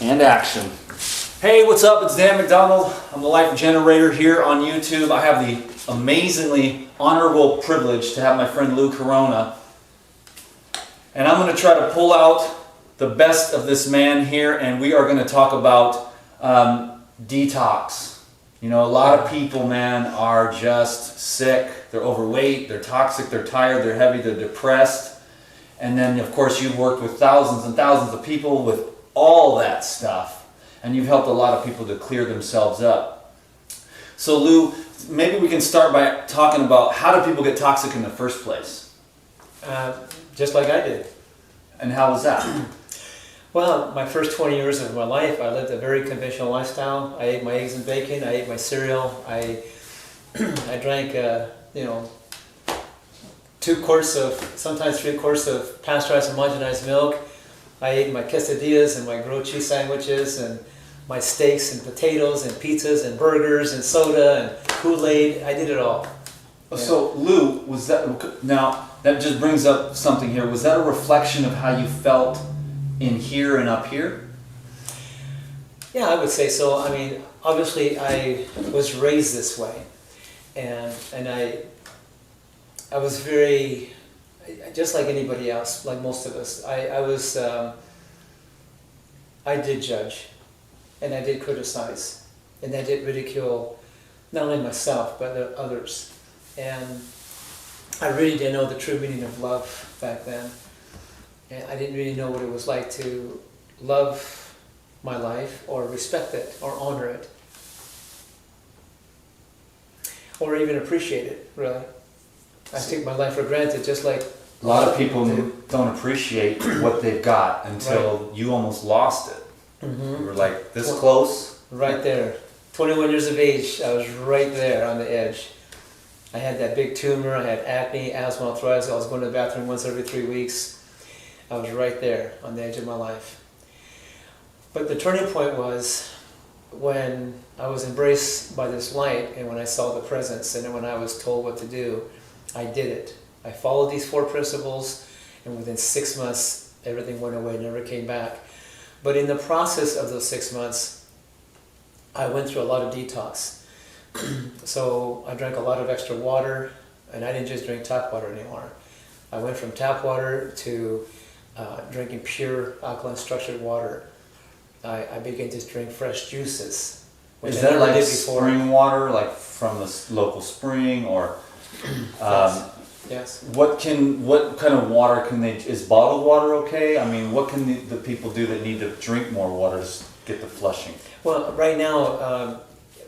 And action. Hey, what's up? It's Dan McDonald. I'm the Life Generator here on YouTube. I have the amazingly honorable privilege to have my friend Lou Corona. And I'm going to try to pull out the best of this man here, and we are going to talk about detox. You know, a lot of people, man, are just sick. They're overweight, they're toxic, they're tired, they're heavy, they're depressed. And then, of course, you've worked with thousands and thousands of people with all that stuff, and you've helped a lot of people to clear themselves up. So Lou, maybe we can start by talking about how do people get toxic in the first place? Just like I did. And how was that? Well, my first 20 years of my life, I lived a very conventional lifestyle. I ate my eggs and bacon, I ate my cereal, I drank, 2 quarts of, sometimes 3 quarts of pasteurized homogenized milk. I ate my quesadillas and my grilled cheese sandwiches and my steaks and potatoes and pizzas and burgers and soda and Kool-Aid. I did it all. Yeah. So Lou, was that, now that just brings up something here. Was that a reflection of how you felt in here and up here? Yeah, I would say so. I mean, obviously I was raised this way, and I was very, just like anybody else, like most of us, I did judge, and I did criticize, and I did ridicule not only myself, but others. And I really didn't know the true meaning of love back then. And I didn't really know what it was like to love my life, or respect it, or honor it, or even appreciate it, really. I take my life for granted, just like a lot of people don't appreciate what they've got until you almost lost it. You were like this close. Right there. 21 years of age, I was right there on the edge. I had that big tumor, I had acne, asthma, arthritis, I was going to the bathroom once every 3 weeks. I was right there on the edge of my life. But the turning point was when I was embraced by this light, and when I saw the presence, and then when I was told what to do, I did it. I followed these 4 principles, and within 6 months, everything went away, never came back. But in the process of those 6 months, I went through a lot of detox. So I drank a lot of extra water, and I didn't just drink tap water anymore. I went from tap water to drinking pure alkaline structured water. I began to drink fresh juices. Is that like spring water, like from the local spring, or? Yes. What kind of water can they? Is bottled water okay? I mean, what can the people do that need to drink more water to get the flushing? Well, right now,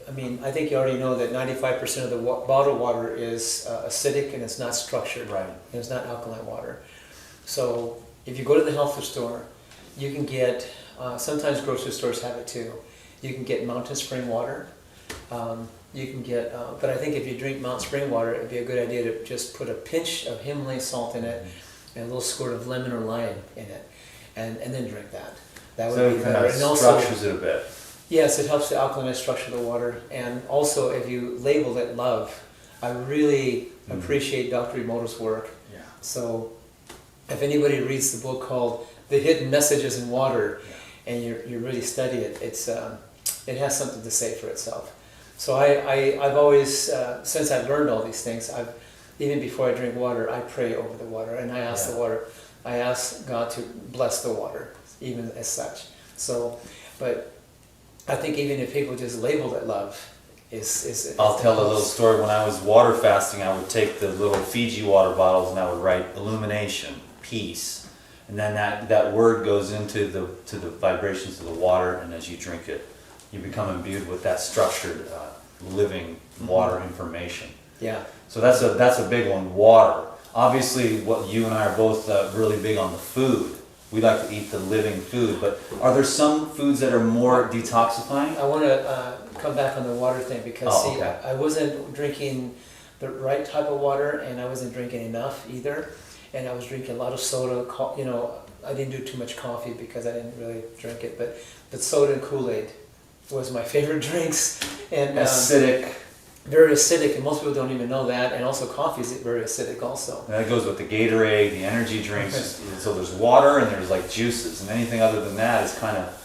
I think you already know that 95% of the bottled water is acidic, and it's not structured. Right. And it's not alkaline water. So if you go to the health food store, you can get, sometimes grocery stores have it too, you can get mountain spring water. You can get, but I think if you drink mountain spring water, it'd be a good idea to just put a pinch of Himalayan salt in it, and a little squirt of lemon or lime in it, and then drink that. That would be better. And also structures it a bit. Yes, it helps to alkalinize structure the water. And also, if you label it love, I really appreciate Dr. Emoto's work. Yeah. So if anybody reads the book called The Hidden Messages in Water, and you really study it, it has something to say for itself. So I've always, since I've learned all these things, even before I drink water, I pray over the water, and I ask I ask God to bless the water, even as such. So, but I think even if people just label it love, I'll tell a little story. When I was water fasting, I would take the little Fiji water bottles and I would write illumination, peace, and then that word goes into the vibrations of the water, and as you drink it, you become imbued with that structured, living water information. Yeah. So that's a big one. Water. Obviously, what you and I are both really big on the food. We like to eat the living food, but are there some foods that are more detoxifying? I want to come back on the water thing because I wasn't drinking the right type of water, and I wasn't drinking enough either, and I was drinking a lot of soda. I didn't do too much coffee because I didn't really drink it, but soda and Kool-Aid was my favorite drinks. And acidic. Very acidic, and most people don't even know that. And also, coffee is very acidic also. And that goes with the Gatorade, the energy drinks. So there's water and there's like juices, and anything other than that is kind of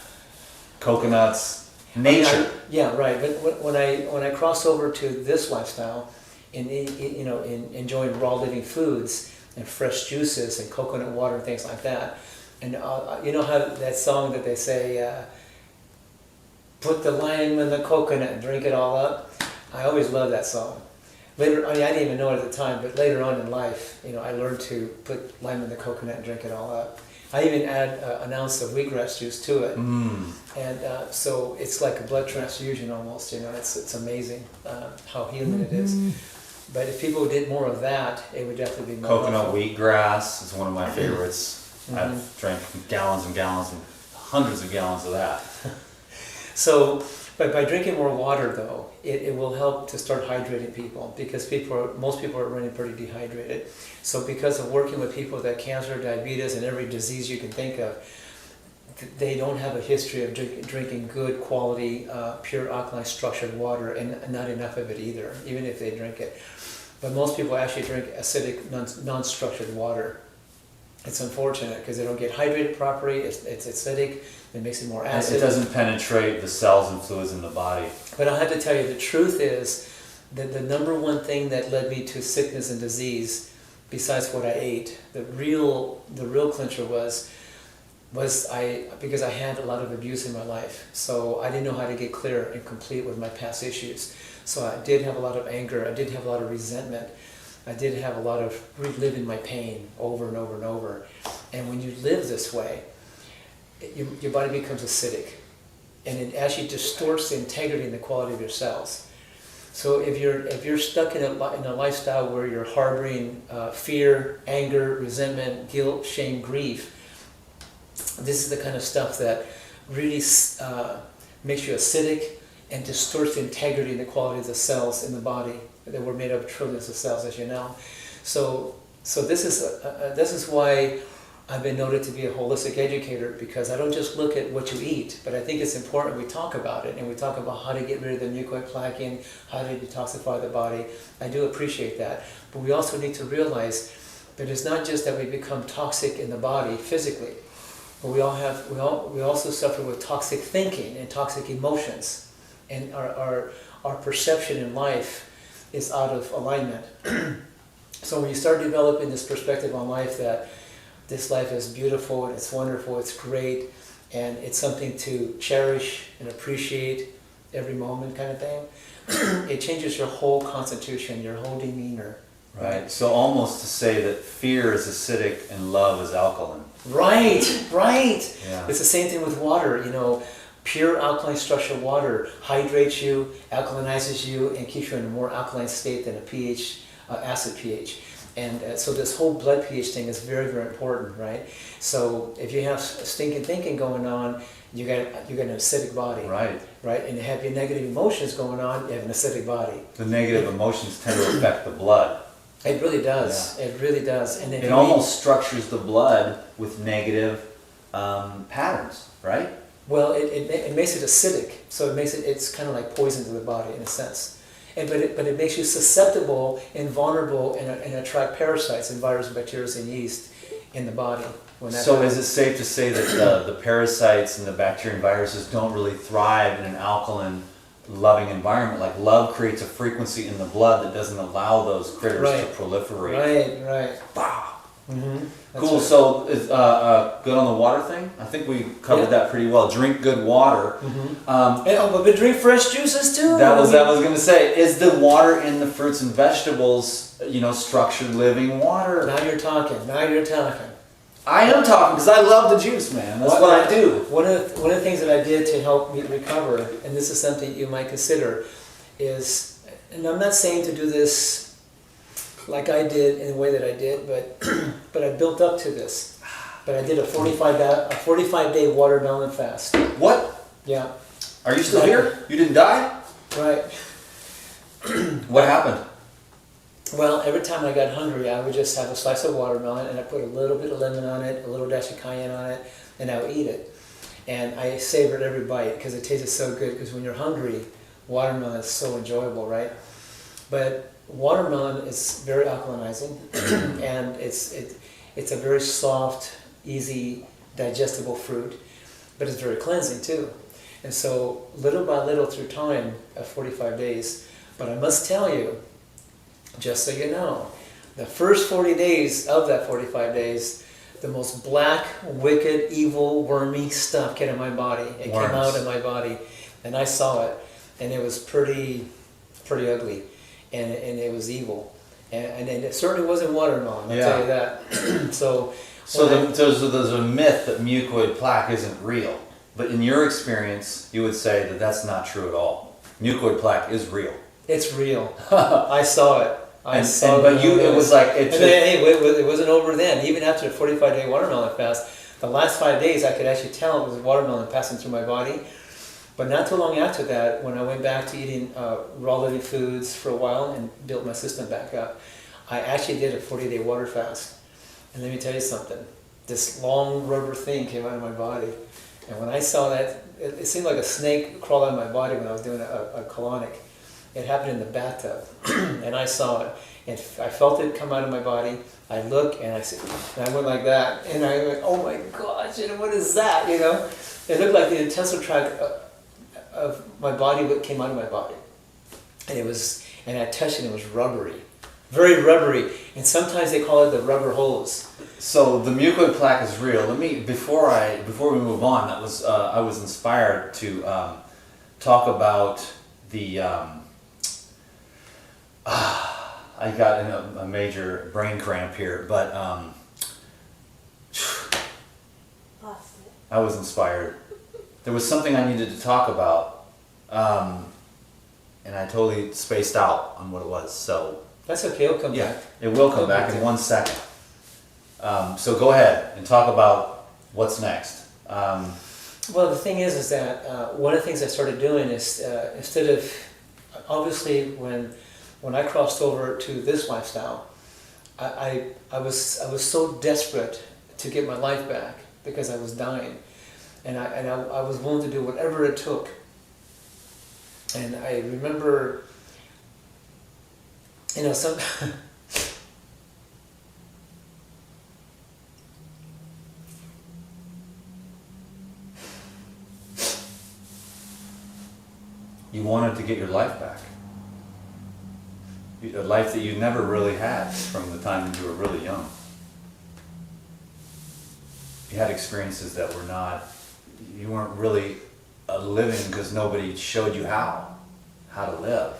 coconuts, nature. Yeah, right. But when I cross over to this lifestyle, in enjoying raw living foods and fresh juices and coconut water and things like that, and you know how that song that they say, put the lime in the coconut and drink it all up. I always loved that song. Later, I didn't even know it at the time, but later on in life, I learned to put lime in the coconut and drink it all up. I even add an ounce of wheatgrass juice to it, and so it's like a blood transfusion almost. It's amazing how healing it is. But if people did more of that, it would definitely be more Coconut helpful. wheatgrass is one of my favorites. I've drank gallons and gallons and hundreds of gallons of that. So, but by drinking more water, though, it will help to start hydrating people, because most people are running pretty dehydrated. So because of working with people with that cancer, diabetes, and every disease you can think of, they don't have a history of drinking good quality, pure alkaline structured water, and not enough of it either, even if they drink it. But most people actually drink acidic, non-structured water. It's unfortunate because they don't get hydrated properly. It's acidic. It makes it more acid. It doesn't penetrate the cells and fluids in the body. But I have to tell you, the truth is that the number one thing that led me to sickness and disease, besides what I ate, the real clincher was because I had a lot of abuse in my life. So I didn't know how to get clear and complete with my past issues. So I did have a lot of anger. I did have a lot of resentment. I did have a lot of reliving my pain over and over and over. And when you live this way, your body becomes acidic, and it actually distorts the integrity and the quality of your cells. So if you're stuck in a lifestyle where you're harboring fear, anger, resentment, guilt, shame, grief, this is the kind of stuff that really makes you acidic and distorts the integrity and the quality of the cells in the body. That we're made up of trillions of cells, as you know. So this is why I've been noted to be a holistic educator, because I don't just look at what you eat, but I think it's important we talk about it, and we talk about how to get rid of the nucleoclakin, how to detoxify the body. I do appreciate that. But we also need to realize that it's not just that we become toxic in the body physically, but we also suffer with toxic thinking and toxic emotions, and our perception in life is out of alignment. So when you start developing this perspective on life, that this life is beautiful and it's wonderful, it's great, and it's something to cherish and appreciate every moment, kind of thing, it changes your whole constitution, your whole demeanor. Right. So almost to say that fear is acidic and love is alkaline. Right. Yeah. It's the same thing with water. Pure alkaline structured water hydrates you, alkalinizes you, and keeps you in a more alkaline state than a pH, acid pH. And so this whole blood pH thing is very, very important, right? So if you have stinking thinking going on, you got an acidic body. Right. Right? And you have your negative emotions going on, you have an acidic body. The negative emotions tend to affect the blood. It really does. Yeah. It really does. And It almost structures the blood with negative patterns, right? Well, it makes it acidic, so it's kind of like poison to the body in a sense. But it makes you susceptible and vulnerable and attract parasites and viruses, bacteria, and yeast in the body. So is it safe to say that the parasites and the bacteria and viruses don't really thrive in an alkaline, loving environment? Like love creates a frequency in the blood that doesn't allow those critters to proliferate. Right. Wow. Mm-hmm. Cool. Right. So is good on the water thing? I think we covered that pretty well. Drink good water. Mm-hmm. But drink fresh juices too. That was going to say. Is the water in the fruits and vegetables, structured living water? Now you're talking. I am talking because I love the juice, man. That's what I do. One of the things that I did to help me recover, and this is something you might consider, is, and I'm not saying to do this like I did in the way that I did, but I built up to this. But I did a 45-day watermelon fast. What? Yeah. Are you still here? You didn't die? Right. What happened? Well, every time I got hungry, I would just have a slice of watermelon, and I put a little bit of lemon on it, a little dash of cayenne on it, and I would eat it. And I savored every bite because it tasted so good. Because when you're hungry, watermelon is so enjoyable, right? But watermelon is very alkalinizing, and it's a very soft, easy, digestible fruit. but it's very cleansing too. And so little by little through time, 45 days, but I must tell you, just so you know, the first 40 days of that 45 days, the most black, wicked, evil, wormy stuff came in my body. It Worms. came out of my body, and I saw it, and it was pretty ugly, and it was evil, and it certainly wasn't watermelon. I'll tell you that. So there's a myth that mucoid plaque isn't real, but in your experience, you would say that that's not true at all. Mucoid plaque is real. It's real. I saw it. It was like it. It wasn't over then. Even after the 45-day watermelon fast, the last 5 days I could actually tell it was watermelon passing through my body. But not too long after that, when I went back to eating raw living foods for a while and built my system back up, I actually did a 40-day water fast. And let me tell you something. This long rubber thing came out of my body. And when I saw that, it seemed like a snake crawled out of my body when I was doing a colonic. It happened in the bathtub, and I saw it, and I felt it come out of my body. I looked, and I went like that, and I went, "Oh my gosh! What is that?" It looked like the intestinal tract of my body came out of my body, and I touched it, and it was rubbery, very rubbery, and sometimes they call it the rubber hose. So the mucoid plaque is real. Before we move on, I was inspired to talk about the. I got in a major brain cramp here, but I was inspired. There was something I needed to talk about, and I totally spaced out on what it was. So that's okay. It'll come back. It will come back in 1 second. So go ahead and talk about what's next. Well, the thing is that one of the things I started doing is instead of obviously when I crossed over to this lifestyle, I was so desperate to get my life back because I was dying, and I was willing to do whatever it took. And I remember, some. You wanted to get your life back. A life that you never really had from the time that you were really young. You had experiences that you weren't really living because nobody showed you how to live.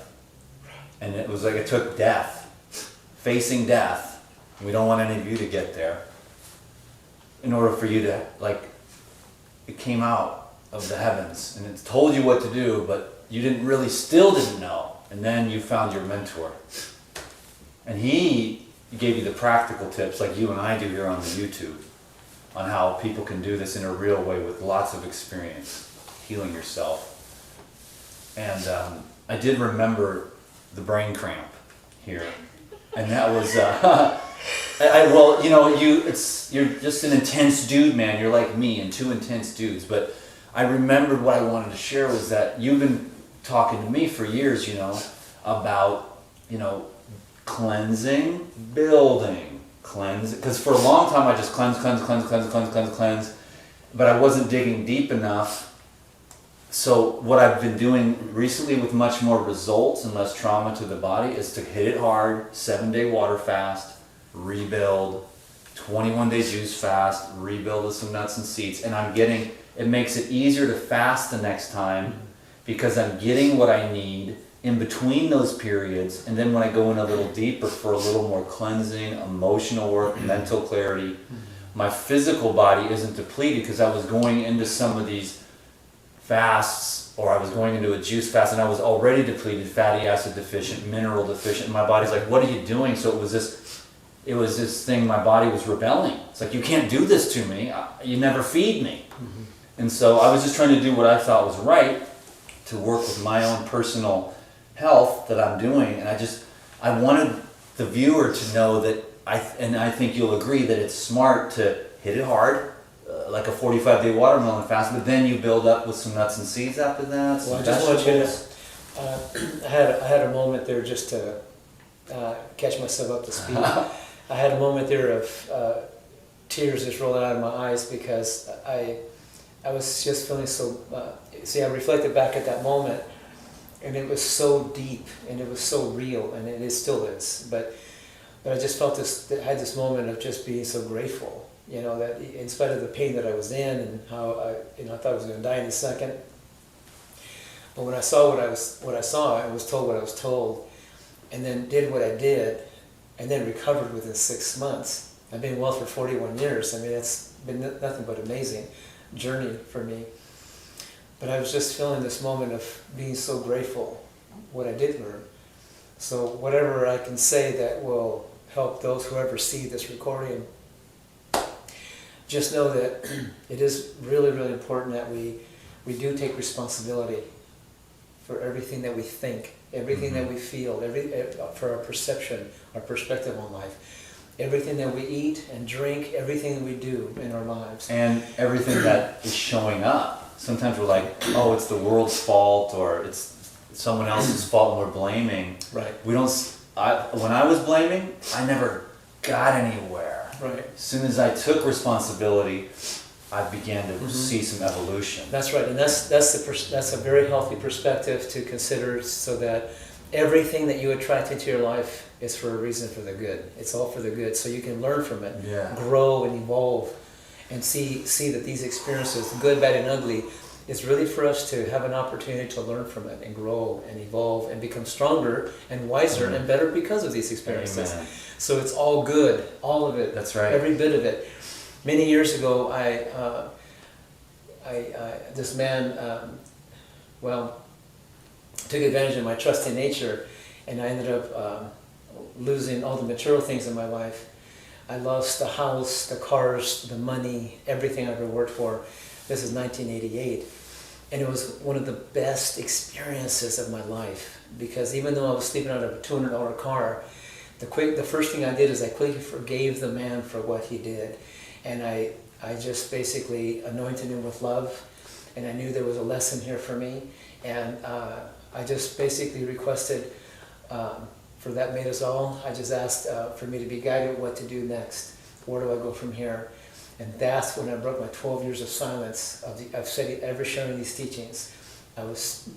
And it was like it took death, facing death. We don't want any of you to get there. In order for you to, it came out of the heavens and it told you what to do, but you still didn't know. And then you found your mentor. And he gave you the practical tips like you and I do here on the YouTube on how people can do this in a real way with lots of experience, healing yourself. And I did remember the brain cramp here. And that was, you're just an intense dude, man. You're like me and two intense dudes. But I remembered what I wanted to share was that you've been talking to me for years, about, cleansing, building, cleanse. Because for a long time I just cleanse. But I wasn't digging deep enough. So what I've been doing recently with much more results and less trauma to the body is to hit it hard, 7-day water fast, rebuild, 21-day juice fast, rebuild with some nuts and seeds. And it makes it easier to fast the next time because I'm getting what I need in between those periods. And then when I go in a little deeper for a little more cleansing, emotional work, mental clarity, my physical body isn't depleted because I was going into some of these fasts, or I was going into a juice fast and I was already depleted, fatty acid deficient, mineral deficient, and my body's like, what are you doing? So it was this thing, my body was rebelling. It's like, you can't do this to me, you never feed me. And so I was just trying to do what I thought was right to work with my own personal health that I'm doing, and I wanted the viewer to know that I think you'll agree that it's smart to hit it hard, like a 45-day watermelon fast, but then you build up with some nuts and seeds after that. Well, I just want you to, I had a moment there just to catch myself up to speed. I had a moment there of tears just rolling out of my eyes because I was just feeling so, see, I reflected back at that moment, and it was so deep, and it was so real, and it still is. But I just felt this, I had this moment of just being so grateful, you know, that in spite of the pain that I was in, and how I thought I was going to die in a second. But when I saw what I saw, I was told what I was told, and then did what I did, and then recovered within 6 months. I've been well for 41 years. I mean, it's been nothing but amazing journey for me. But I was just feeling this moment of being so grateful what I did learn. So whatever I can say that will help those who ever see this recording, just know that it is really, really important that we do take responsibility for everything that we think, everything that we feel, for our perception, our perspective on life. Everything that we eat and drink, everything that we do in our lives. And everything that is showing up. Sometimes we're like, oh, it's the world's fault, or it's someone else's fault and we're blaming. Right. When I was blaming, I never got anywhere. Right. As soon as I took responsibility, I began to see some evolution. That's right, and that's a very healthy perspective to consider, so that everything that you attract into your life is for a reason, for the good. It's all for the good, so you can learn from it, grow and evolve, and see that these experiences, good, bad, and ugly, is really for us to have an opportunity to learn from it and grow and evolve and become stronger and wiser and better because of these experiences. Amen. So it's all good, all of it. That's right. Every bit of it. Many years ago, this man, took advantage of my trusting nature, and I ended up losing all the material things in my life. I lost the house, the cars, the money, everything I ever worked for. This is 1988. And it was one of the best experiences of my life, because even though I was sleeping out of a $200 car, the first thing I did is I quickly forgave the man for what he did. And I just basically anointed him with love, and I knew there was a lesson here for me. And I just basically requested for that made us all. I just asked for me to be guided what to do next. Where do I go from here? And that's when I broke my 12 years of silence of ever sharing these teachings. I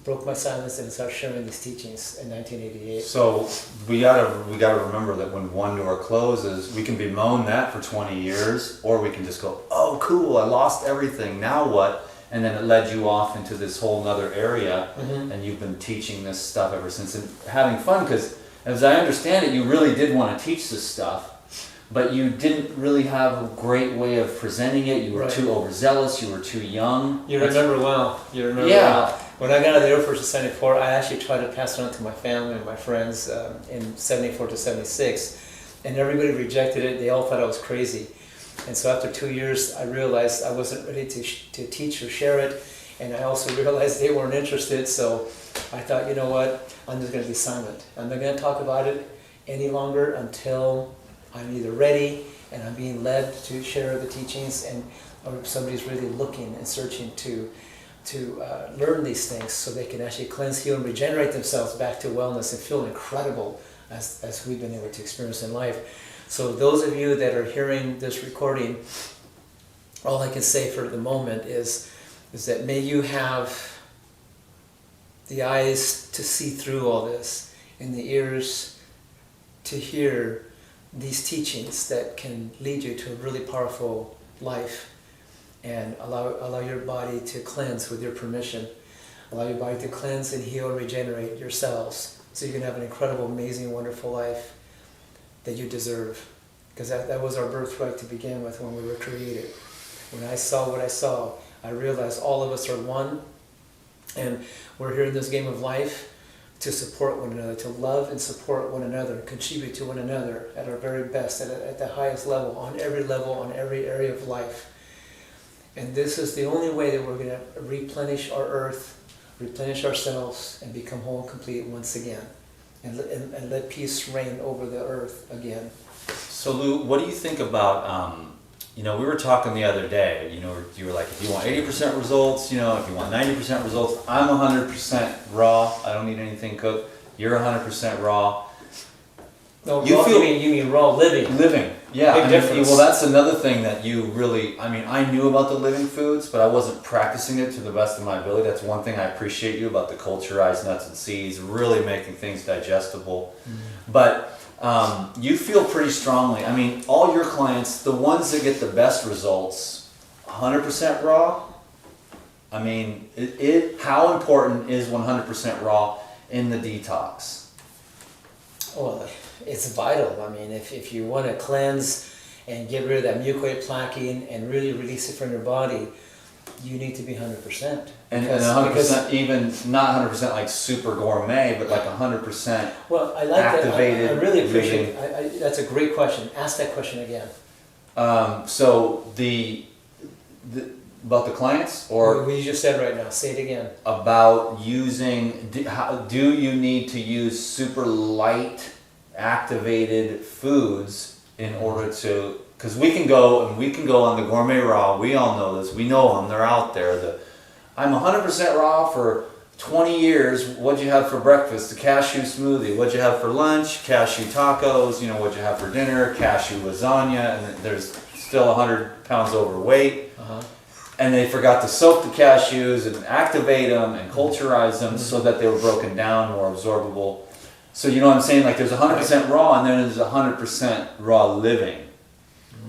broke my silence and started sharing these teachings in 1988. So we gotta remember that when one door closes, we can bemoan that for 20 years, or we can just go, oh cool, I lost everything, now what? And then it led you off into this whole nother area, and you've been teaching this stuff ever since, and having fun, because as I understand it, you really did want to teach this stuff, but you didn't really have a great way of presenting it. You were too overzealous, you were too young. You remember well. Well. When I got out of the Air Force in 74, I actually tried to pass it on to my family and my friends in 74 to 76, and everybody rejected it. They all thought I was crazy. And so after 2 years, I realized I wasn't ready to teach or share it, and I also realized they weren't interested, so I thought, you know what, I'm just going to be silent. I'm not going to talk about it any longer until I'm either ready and I'm being led to share the teachings, or somebody's really looking and searching to learn these things, so they can actually cleanse, heal, and regenerate themselves back to wellness and feel incredible as we've been able to experience in life. So those of you that are hearing this recording, all I can say for the moment is that may you have the eyes to see through all this, and the ears to hear these teachings that can lead you to a really powerful life, and allow your body to cleanse with your permission. Allow your body to cleanse and heal and regenerate your cells, so you can have an incredible, amazing, wonderful life that you deserve. Because that was our birthright to begin with when we were created. When I saw what I saw, I realized all of us are one, and we're here in this game of life to support one another, to love and support one another, contribute to one another at our very best, at the highest level, on every area of life. And this is the only way that we're going to replenish our earth, replenish ourselves, and become whole and complete once again, and let peace reign over the earth again. So Lou, what do you think about, we were talking the other day, you were like, if you want 80% results, if you want 90% results, I'm 100% raw, I don't need anything cooked, you're 100% raw. No, You raw, feel- you mean raw living. Living, yeah. Big I mean, difference. well, that's another thing that you really, I mean, I knew about the living foods, but I wasn't practicing it to the best of my ability. That's one thing I appreciate you about the culturized nuts and seeds, really making things digestible. But you feel pretty strongly. I mean, all your clients, the ones that get the best results, 100% raw. I mean, how important is 100% raw in the detox? Well, it's vital. I mean, if you want to cleanse and get rid of that mucoid plaquing and really release it from your body, you need to be 100%. And 100%, even not 100% like super gourmet, but like 100%. Well, I like activated that. I really appreciate it. That's a great question. Ask that question again. So the about the clients, or What you just said right now. Say it again. about using, do you need to use super light activated foods in order to, because we can go on the gourmet raw, we all know this, we know them, they're out there. I'm 100% raw for 20 years. What'd you have for breakfast? A cashew smoothie. What'd you have for lunch? Cashew tacos. You know, what'd you have for dinner? Cashew lasagna. And there's still 100 pounds overweight. And they forgot to soak the cashews and activate them and culturize them so that they were broken down, more absorbable. So you know what I'm saying? Like there's 100% raw and then there's 100% raw living.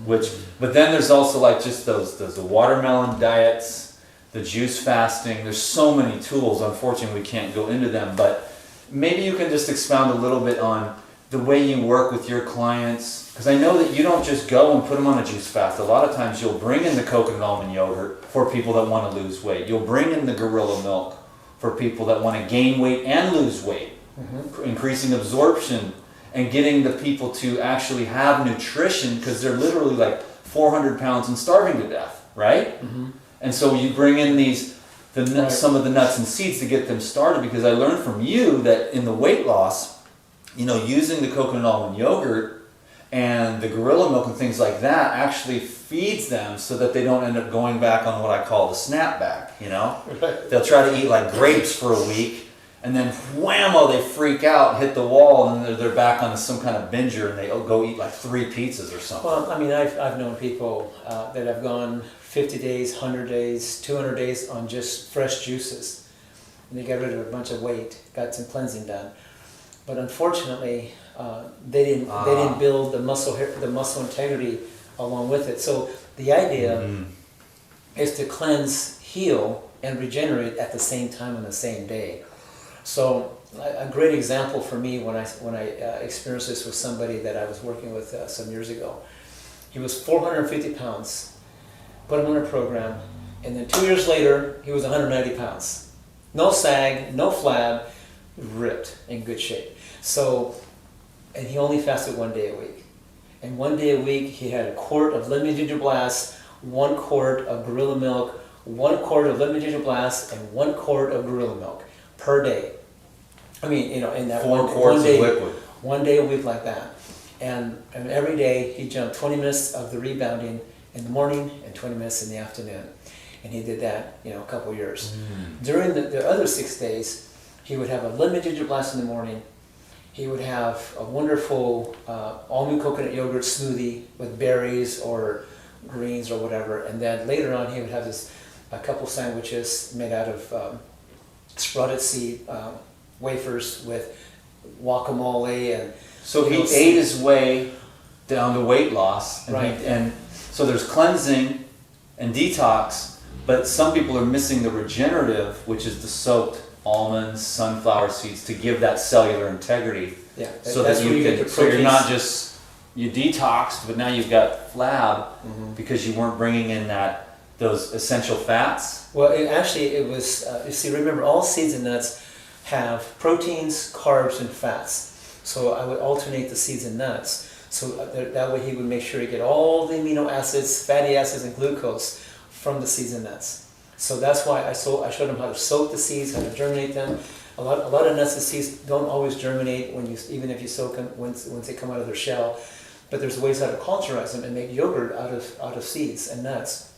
But then there's also like just the watermelon diets, the juice fasting. There's so many tools. Unfortunately, we can't go into them. But maybe you can just expound a little bit on the way you work with your clients. Because I know that you don't just go and put them on a juice fast. A lot of times you'll bring in the coconut almond yogurt for people that want to lose weight. You'll bring in the gorilla milk for people that want to gain weight and lose weight. Increasing absorption and getting the people to actually have nutrition because they're literally like 400 pounds and starving to death, right? And so you bring in some of the nuts and seeds to get them started, because I learned from you that in the weight loss, you know, using the coconut almond yogurt and the gorilla milk and things like that actually feeds them so that they don't end up going back on what I call the snapback, you know? They'll try to eat like grapes for a week, and then whammo, they freak out and hit the wall, and then they're back on some kind of binger, and they go eat like 3 pizzas or something. Well, I mean, I've known people that have gone 50 days, 100 days, 200 days on just fresh juices. And they got rid of a bunch of weight, got some cleansing done. But unfortunately, they didn't build the muscle integrity along with it. So the idea is to cleanse, heal, and regenerate at the same time on the same day. So a great example for me when I experienced this with somebody that I was working with some years ago. He was 450 pounds, put him on a program, and then 2 years later he was 190 pounds. No sag, no flab, ripped, in good shape. So, and he only fasted 1 day a week. And 1 day a week he had a quart of lemon ginger blast, 1 quart of gorilla milk, 1 quart of lemon ginger blast, and 1 quart of gorilla milk per day. I mean, you know, in that 4 quarts of liquid. 1 day a week like that. And every day he jumped 20 minutes of the rebounding in the morning and 20 minutes in the afternoon. And he did that, you know, a couple years. During the other 6 days, he would have a lemon ginger blast in the morning. He would have a wonderful almond coconut yogurt smoothie with berries or greens or whatever. And then later on he would have a couple sandwiches made out of sprouted seed wafers with guacamole. And So he ate his way down to weight loss. And Right. and so there's cleansing and detox, but some people are missing the regenerative, which is the soaked almonds, sunflower seeds, to give that cellular integrity. Yeah, So that's that where you get can, the so you're proteins. not just, you detoxed, but now you've got flab because you weren't bringing in those essential fats. Well, it was, you see, remember, all seeds and nuts have proteins, carbs, and fats. So I would alternate the seeds and nuts. So that way he would make sure he get all the amino acids, fatty acids, and glucose from the seeds and nuts. So that's why I showed him how to soak the seeds, how to germinate them. A lot of nuts and seeds don't always germinate even if you soak them once they come out of their shell. But there's ways how to culturize them and make yogurt out of seeds and nuts.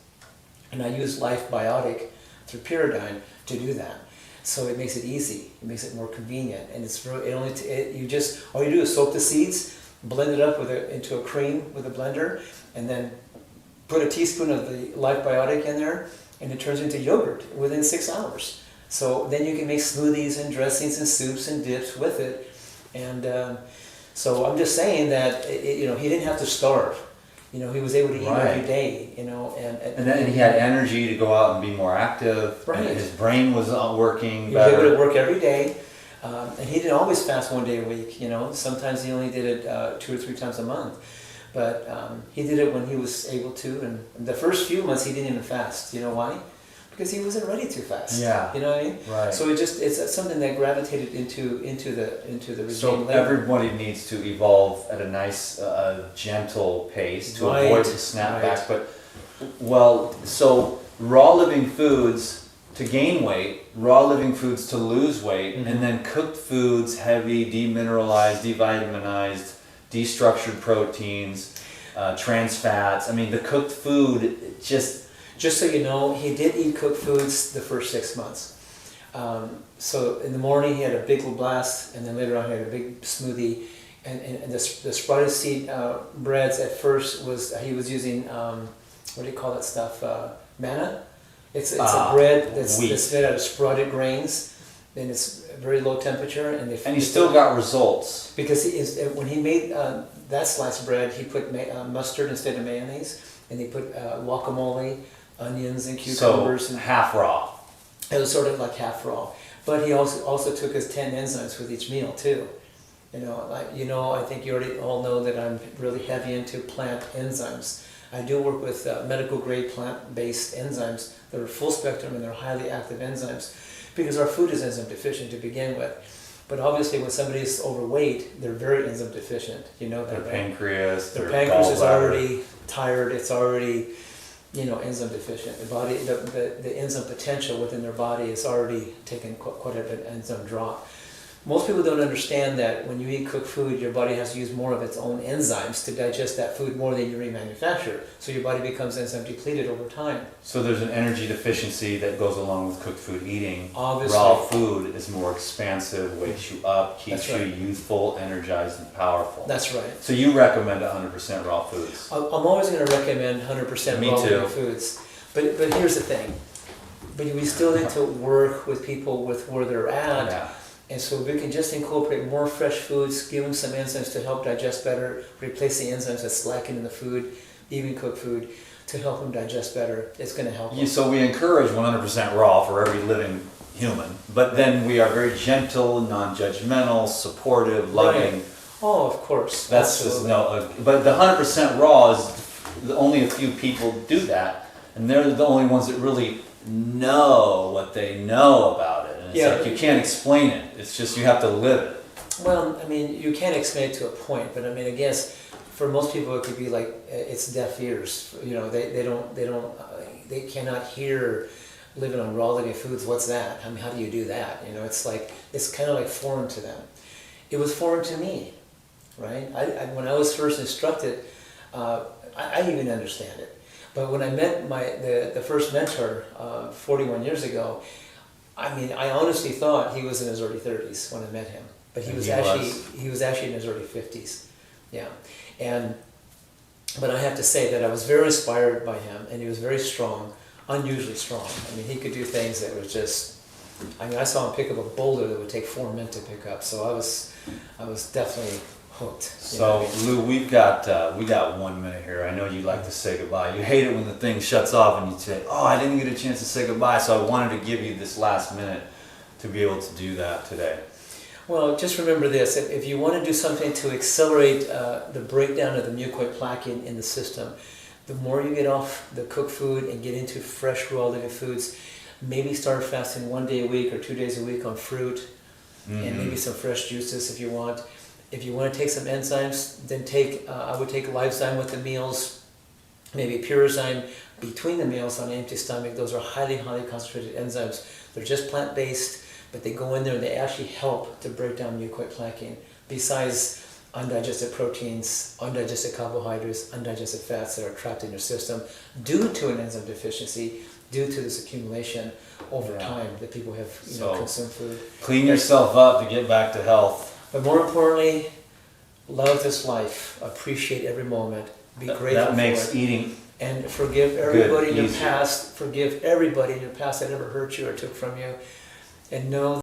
And I use Life Biotic through Pyridine to do that. So it makes it easy. It makes it more convenient, and it's really all you do is soak the seeds, blend it up into a cream with a blender, and then put a teaspoon of the Life Biotic in there, and it turns into yogurt within 6 hours. So then you can make smoothies and dressings and soups and dips with it. And so I'm just saying that he didn't have to starve. He was able to eat Right. every day. And then he had energy to go out and be more active. Right. And his brain was working He was able better. to work every day. And he didn't always fast 1 day a week. Sometimes he only did it 2 or 3 times a month. But he did it when he was able to. And the first few months he didn't even fast. You know why? Because he wasn't ready to fast. Yeah. You know what I mean? Right. So it's something that gravitated into the regime. So later. everybody needs to evolve at a nice, gentle pace to Right, avoid the snapback. right. But, so raw living foods to gain weight, raw living foods to lose weight, Mhm. and then cooked foods, heavy, demineralized, devitaminized, destructured proteins, trans fats. I mean, the cooked food Just so you know, he did eat cooked foods the first 6 months. So in the morning he had a big blast, and then later on he had a big smoothie. And the sprouted seed breads at first he was using what do you call that stuff? Manna. It's a bread that's made out of sprouted grains, and it's very low temperature. And he still got results. because when he made that sliced bread, he put mustard instead of mayonnaise, and he put guacamole, onions, and cucumbers. So And half raw. it was sort of like half raw. But he also took his 10 enzymes with each meal too. I think you already all know that I'm really heavy into plant enzymes. I do work with medical grade plant-based enzymes that are full spectrum, and they're highly active enzymes, because our food is enzyme deficient to begin with. But obviously when somebody is overweight, they're very enzyme deficient. You know that, Their right? pancreas, Their their pancreas is gallbladder. already tired. It's already, enzyme deficient. The body, the enzyme potential within their body is already taken quite an enzyme drop. Most people don't understand that when you eat cooked food, your body has to use more of its own enzymes to digest that food more than you remanufacture. So your body becomes enzyme depleted over time. So there's an energy deficiency that goes along with cooked food eating. Obviously. Raw food is more expansive, wakes you up, keeps That's right. you youthful, energized, and powerful. That's right. So you recommend 100% raw foods. I'm always going to recommend 100% Me raw too. living foods. But here's the thing. But we still need to work with people with where they're at. Yeah. And so we can just incorporate more fresh foods, give them some enzymes to help digest better, replace the enzymes that's lacking in the food, even cooked food, to help them digest better. It's going to help them. So we encourage 100% raw for every living human, but then we are very gentle, non-judgmental, supportive, loving. Right. Oh, of course. That's Absolutely. but the 100% raw is only a few people do that, and they're the only ones that really know what they know about it. And it's like you can't explain it. It's just you have to live it. Well, I mean, you can explain it to a point, but I mean, I guess for most people it could be like it's deaf ears. They cannot hear living on raw living foods. What's that? I mean, how do you do that? It's kind of like foreign to them. It was foreign to me, right? When I was first instructed, I even understand it. But when I met the first mentor 41 years ago, I mean, I honestly thought he was in his early 30s when I met him, but he was actually in his early 50s. Yeah, but I have to say that I was very inspired by him, and he was very strong, unusually strong. I mean, he could do things that was just. I mean, I saw him pick up a boulder that would take 4 men to pick up. So I was definitely hooked. So Lou, we got 1 minute here. I know you like to say goodbye. You hate it when the thing shuts off and you say, "Oh, I didn't get a chance to say goodbye." So I wanted to give you this last minute to be able to do that today. Well, just remember this: if you want to do something to accelerate the breakdown of the mucoid plaque in the system, the more you get off the cooked food and get into fresh, raw living foods, maybe start fasting 1 day a week or 2 days a week on fruit, and maybe some fresh juices if you want. If you want to take some enzymes, then I would take Livezyme with the meals, maybe Purezyme between the meals on an empty stomach. Those are highly, highly concentrated enzymes. They're just plant-based, but they go in there and they actually help to break down mucoid plaquing. Besides undigested proteins, undigested carbohydrates, undigested fats that are trapped in your system due to an enzyme deficiency, due to this accumulation over time that people have consumed food. Clean yourself up to get back to health. But more importantly, love this life, appreciate every moment, be grateful That makes for it, eating and forgive everybody in your easier. past. Forgive everybody in your past that ever hurt you or took from you, and know